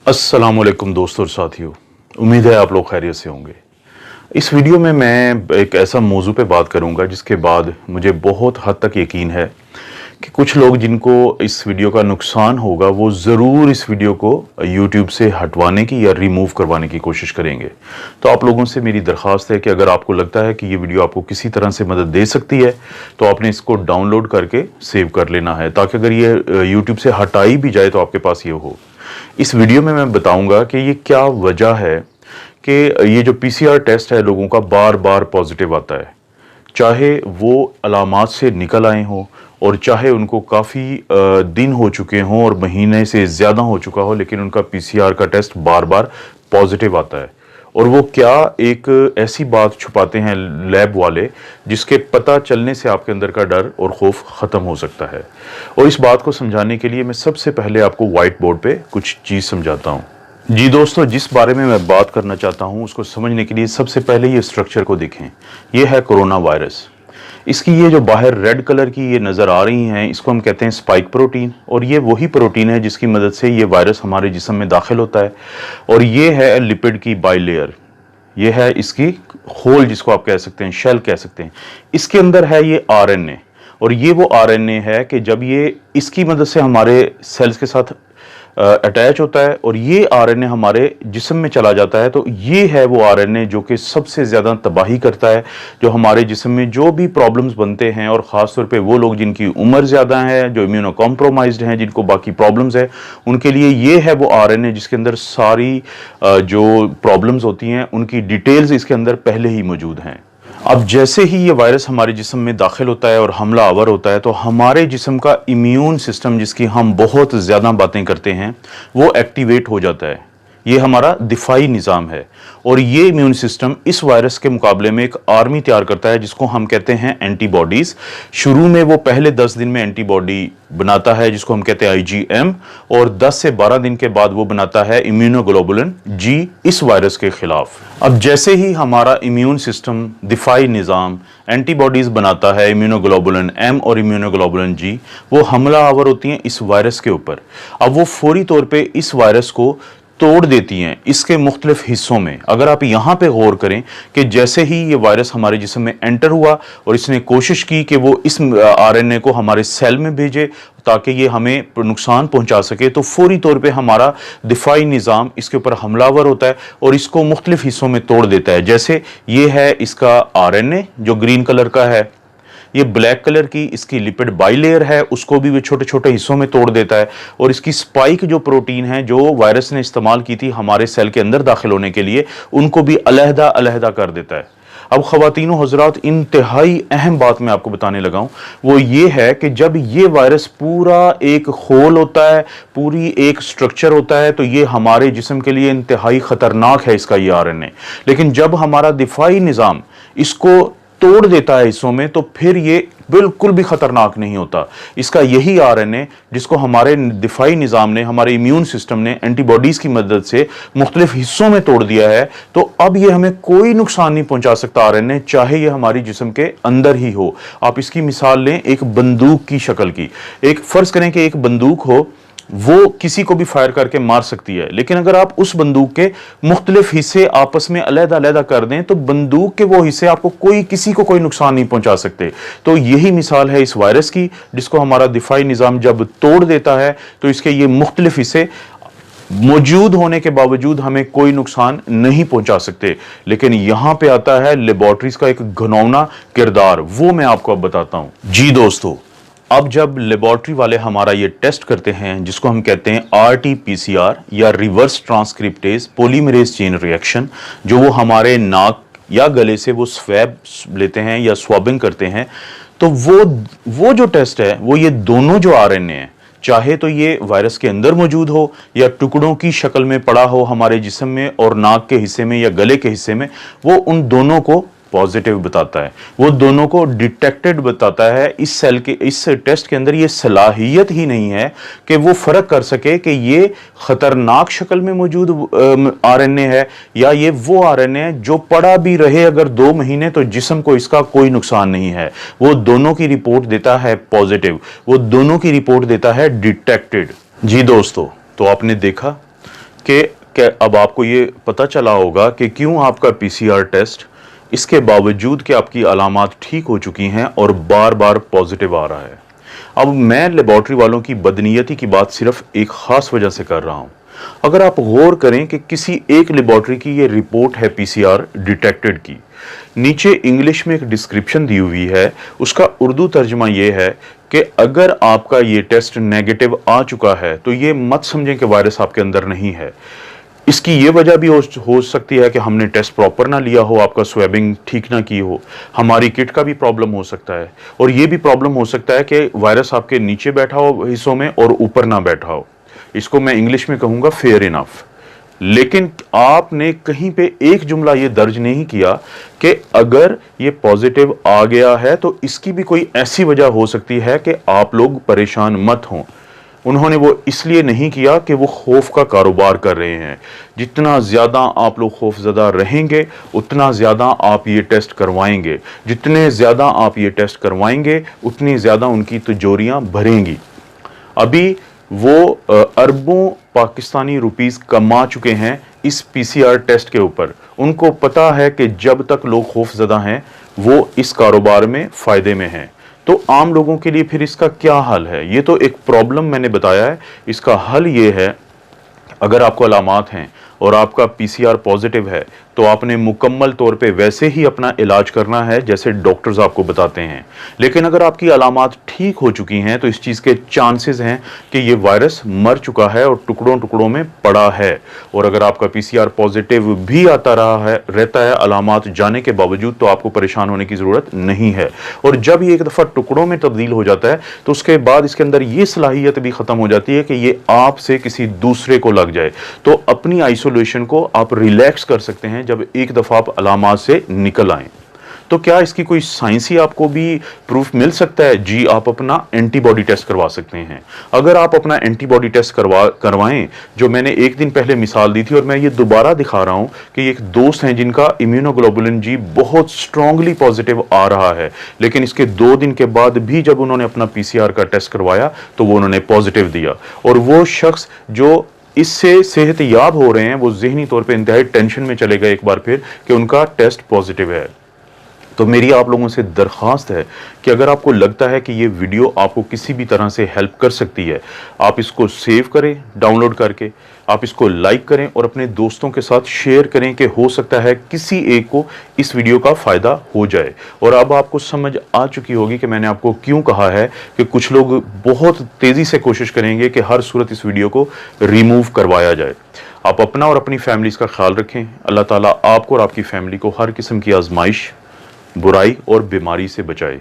अस्सलामुअलैकुम दोस्तों और साथियों, उम्मीद है आप लोग खैरियत से होंगे। इस वीडियो में मैं एक ऐसा मौजू पे बात करूंगा जिसके बाद मुझे बहुत हद तक यकीन है कि कुछ लोग जिनको इस वीडियो का नुकसान होगा वो ज़रूर इस वीडियो को यूट्यूब से हटवाने की या रिमूव करवाने की कोशिश करेंगे। तो आप लोगों से मेरी दरख्वास्त है कि अगर आपको लगता है कि ये वीडियो आपको किसी तरह से मदद दे सकती है तो आपने इसको डाउनलोड करके सेव कर लेना है, ताकि अगर ये यूट्यूब से हटाई भी जाए तो आपके पास ये हो। इस वीडियो में मैं बताऊंगा कि ये क्या वजह है कि ये जो पीसीआर टेस्ट है लोगों का बार बार पॉजिटिव आता है, चाहे वो अलामात से निकल आए हों और चाहे उनको काफ़ी दिन हो चुके हों और महीने से ज़्यादा हो चुका हो, लेकिन उनका पीसीआर का टेस्ट बार बार पॉजिटिव आता है। और वो क्या एक ऐसी बात छुपाते हैं लैब वाले जिसके पता चलने से आपके अंदर का डर और खौफ ख़त्म हो सकता है। और इस बात को समझाने के लिए मैं सबसे पहले आपको वाइट बोर्ड पे कुछ चीज़ समझाता हूँ। जी दोस्तों, जिस बारे में मैं बात करना चाहता हूँ उसको समझने के लिए सबसे पहले ये स्ट्रक्चर को देखें। ये है कोरोना वायरस। इसकी ये जो बाहर रेड कलर की ये नज़र आ रही हैं, इसको हम कहते हैं स्पाइक प्रोटीन। और ये वही प्रोटीन है जिसकी मदद से ये वायरस हमारे जिस्म में दाखिल होता है। और ये है लिपिड की बाइलेयर, ये है इसकी होल जिसको आप कह सकते हैं, शेल कह सकते हैं। इसके अंदर है ये आरएनए, और ये वो आरएनए है कि जब ये इसकी मदद से हमारे सेल्स के साथ अटैच होता है और ये आरएनए हमारे जिस्म में चला जाता है, तो ये है वो आरएनए जो कि सबसे ज़्यादा तबाही करता है, जो हमारे जिस्म में जो भी प्रॉब्लम्स बनते हैं, और ख़ास तौर पे वो लोग जिनकी उम्र ज़्यादा है, जो इम्यूनो कॉम्प्रोमाइज्ड हैं, जिनको बाकी प्रॉब्लम्स है, उनके लिए ये है वो आरएनए जिसके अंदर सारी जो प्रॉब्लम्स होती हैं उनकी डिटेल्स इसके अंदर पहले ही मौजूद हैं। अब जैसे ही ये वायरस हमारे जिस्म में दाखिल होता है और हमला आवर होता है, तो हमारे जिस्म का इम्यून सिस्टम, जिसकी हम बहुत ज़्यादा बातें करते हैं, वो एक्टिवेट हो जाता है। ये हमारा दिफाई निज़ाम है, और ये इम्यून सिस्टम इस वायरस के मुकाबले में एक आर्मी तैयार करता है जिसको हम कहते हैं एंटीबॉडीज़। शुरू में वो पहले 10 दिन में एंटीबॉडी बनाता है जिसको हम कहते हैं आईजीएम, और 10 से 12 दिन के बाद वो बनाता है इम्यूनोग्लोबुलिन जी इस वायरस के खिलाफ। अब जैसे ही हमारा इम्यून सिस्टम, दिफाई निज़ाम एंटीबॉडीज़ बनाता है, इम्यूनोग्लोबुलिन एम और इम्यूनोग्लोबुलिन जी, वो हमला आवर होती हैं इस वायरस के ऊपर। अब वो फौरी तौर पर इस वायरस को तोड़ देती हैं इसके मुख्तलिफ हिस्सों में। अगर आप यहाँ पे गौर करें कि जैसे ही ये वायरस हमारे जिस्म में एंटर हुआ और इसने कोशिश की कि वो इस आरएनए को हमारे सेल में भेजे ताकि ये हमें नुकसान पहुंचा सके, तो फौरी तौर पे हमारा दिफाई निज़ाम इसके ऊपर हमलावर होता है और इसको मुख्तलिफ हिस्सों में तोड़ देता है। जैसे ये है इसका आरएनए जो ग्रीन कलर का है, ये ब्लैक कलर की इसकी लिपिड बाइलेयर है, उसको भी वो छोटे छोटे हिस्सों में तोड़ देता है, और इसकी स्पाइक जो प्रोटीन है जो वायरस ने इस्तेमाल की थी हमारे सेल के अंदर दाखिल होने के लिए, उनको भी अलहदा अलहदा कर देता है। अब ख़वातीनो हज़रात, इंतहाई अहम बात मैं आपको बताने लगा हूँ, वो ये है कि जब ये वायरस पूरा एक होल होता है, पूरी एक स्ट्रक्चर होता है, तो ये हमारे जिस्म के लिए इंतहाई ख़तरनाक है इसका ये आरएनए। लेकिन जब हमारा दिफाई निज़ाम इसको तोड़ देता है हिस्सों में, तो फिर ये बिल्कुल भी खतरनाक नहीं होता। इसका यही आरएनए जिसको हमारे दिफाई निज़ाम ने, हमारे इम्यून सिस्टम ने एंटीबॉडीज़ की मदद से मुख्तलिफ हिस्सों में तोड़ दिया है, तो अब ये हमें कोई नुकसान नहीं पहुंचा सकता आरएनए, चाहे ये हमारी जिस्म के अंदर ही हो। आप इसकी मिसाल लें एक बंदूक की शक्ल की। एक फ़र्ज़ करें कि एक बंदूक हो, वो किसी को भी फायर करके मार सकती है, लेकिन अगर आप उस बंदूक के मुख्तलिफ हिस्से आपस में अलहदा अलहदा कर दें तो बंदूक के वो हिस्से आपको किसी को कोई नुकसान नहीं पहुंचा सकते। तो यही मिसाल है इस वायरस की, जिसको हमारा दिफाई निज़ाम जब तोड़ देता है तो इसके ये मुख्तलिफ हिस्से मौजूद होने के बावजूद हमें कोई नुकसान नहीं पहुंचा सकते। लेकिन यहां पे आता है लेबोरेटरीज का एक घिनौना किरदार, वो मैं आपको अब बताता हूं। जी दोस्तों, अब जब लेबोरेटरी वाले हमारा ये टेस्ट करते हैं जिसको हम कहते हैं आरटी-पीसीआर या reverse transcriptase polymerase chain reaction, जो वो हमारे नाक या गले से वो स्वैब लेते हैं या स्वाबिंग करते हैं, तो वो जो टेस्ट है वो ये दोनों जो आरएनए हैं, चाहे तो ये वायरस के अंदर मौजूद हो या टुकड़ों की शक्ल में पड़ा हो हमारे जिस्म में और नाक के हिस्से में या गले के हिस्से में, वो उन दोनों को पॉजिटिव बताता है, वो दोनों को डिटेक्टेड बताता है। इस सेल के इस टेस्ट के अंदर ये सलाहियत ही नहीं है कि वो फर्क कर सके कि ये खतरनाक शक्ल में मौजूद आरएनए है या ये वो आरएनए है जो पड़ा भी रहे अगर 2 महीने तो जिस्म को इसका कोई नुकसान नहीं है। वो दोनों की रिपोर्ट देता है पॉजिटिव, वो दोनों की रिपोर्ट देता है डिटेक्टेड। जी दोस्तों, तो आपने देखा कि अब आपको ये पता चला होगा कि क्यों आपका पीसीआर टेस्ट इसके बावजूद कि आपकी अलामात ठीक हो चुकी हैं और बार बार पॉजिटिव आ रहा है। अब मैं लेबॉर्ट्री वालों की बदनीयती की बात सिर्फ एक खास वजह से कर रहा हूं। अगर आप गौर करें कि किसी एक लेबॉर्ट्री की ये रिपोर्ट है पीसीआर डिटेक्टेड की, नीचे इंग्लिश में एक डिस्क्रिप्शन दी हुई है, उसका उर्दू तर्जुमा ये है कि अगर आपका ये टेस्ट नेगेटिव आ चुका है तो ये मत समझें कि वायरस आपके अंदर नहीं है। इसकी ये वजह भी हो सकती है कि हमने टेस्ट प्रॉपर ना लिया हो, आपका स्वेबिंग ठीक ना की हो, हमारी किट का भी प्रॉब्लम हो सकता है, और ये भी प्रॉब्लम हो सकता है कि वायरस आपके नीचे बैठा हो हिस्सों में और ऊपर ना बैठा हो। इसको मैं इंग्लिश में कहूंगा फेयर इनफ। लेकिन आपने कहीं पे एक जुमला ये दर्ज नहीं किया कि अगर ये पॉजिटिव आ गया है तो इसकी भी कोई ऐसी वजह हो सकती है कि आप लोग परेशान मत हों। उन्होंने वो इसलिए नहीं किया कि वो खौफ का कारोबार कर रहे हैं। जितना ज़्यादा आप लोग खौफज़दा रहेंगे उतना ज़्यादा आप ये टेस्ट करवाएंगे, जितने ज़्यादा आप ये टेस्ट करवाएंगे उतनी ज़्यादा उनकी तिजोरियां भरेंगी। अभी वो अरबों पाकिस्तानी रुपीस कमा चुके हैं इस पीसीआर टेस्ट के ऊपर। उनको पता है कि जब तक लोग खौफज़दा हैं वो इस कारोबार में फ़ायदे में हैं। तो आम लोगों के लिए फिर इसका क्या हल है? ये तो एक प्रॉब्लम मैंने बताया है, इसका हल ये है, अगर आपको अलामात हैं और आपका पीसीआर पॉजिटिव है तो आपने मुकम्मल तौर पे वैसे ही अपना इलाज करना है जैसे डॉक्टर्स आपको बताते हैं। लेकिन अगर आपकी अलामात ठीक हो चुकी हैं तो इस चीज़ के चांसेस हैं कि ये वायरस मर चुका है और टुकड़ों टुकड़ों में पड़ा है। और अगर आपका पीसीआर पॉजिटिव भी आता रहता है अलामात जाने के बावजूद, तो आपको परेशान होने की ज़रूरत नहीं है। और जब ये एक दफ़ा टुकड़ों में तब्दील हो जाता है तो उसके बाद इसके अंदर ये सलाहियत भी ख़त्म हो जाती है कि ये आपसे किसी दूसरे को लग जाए। तो अपनी आइसोलेशन को आप रिलैक्स कर सकते हैं जब एक दफा आप अलामात से निकल आएं। तो क्या इसकी कोई साइंसी आपको भी प्रूफ मिल सकता है? जी, आप अपना एंटीबॉडी टेस्ट करवा सकते हैं। अगर आप अपना एंटीबॉडी टेस्ट करवाएं, जो मैंने एक दिन पहले मिसाल दी थी और मैं ये दोबारा दिखा रहा हूं कि एक दोस्त हैं जिनका इम्यूनोग्लोबुलिन जी बहुत स्ट्रांगली पॉजिटिव आ रहा है, लेकिन इसके 2 दिन के बाद भी जब उन्होंने अपना पीसीआर का टेस्ट करवाया तो वो उन्होंने पॉजिटिव दिया। और वो शख्स जो इससे सेहत याब हो रहे हैं वो ज़हनी तौर पे इंतहाई टेंशन में चले गए एक बार फिर कि उनका टेस्ट पॉजिटिव है। तो मेरी आप लोगों से दरख्वास्त है कि अगर आपको लगता है कि ये वीडियो आपको किसी भी तरह से हेल्प कर सकती है, आप इसको सेव करें डाउनलोड करके, आप इसको लाइक करें और अपने दोस्तों के साथ शेयर करें कि हो सकता है किसी एक को इस वीडियो का फ़ायदा हो जाए। और अब आपको समझ आ चुकी होगी कि मैंने आपको क्यों कहा है कि कुछ लोग बहुत तेज़ी से कोशिश करेंगे कि हर सूरत इस वीडियो को रिमूव करवाया जाए। आप अपना और अपनी फैमिलीज़ का ख्याल रखें। अल्लाह ताला आपको और आपकी फैमिली को हर किस्म की आजमाइश, बुराई और बीमारी से बचाए।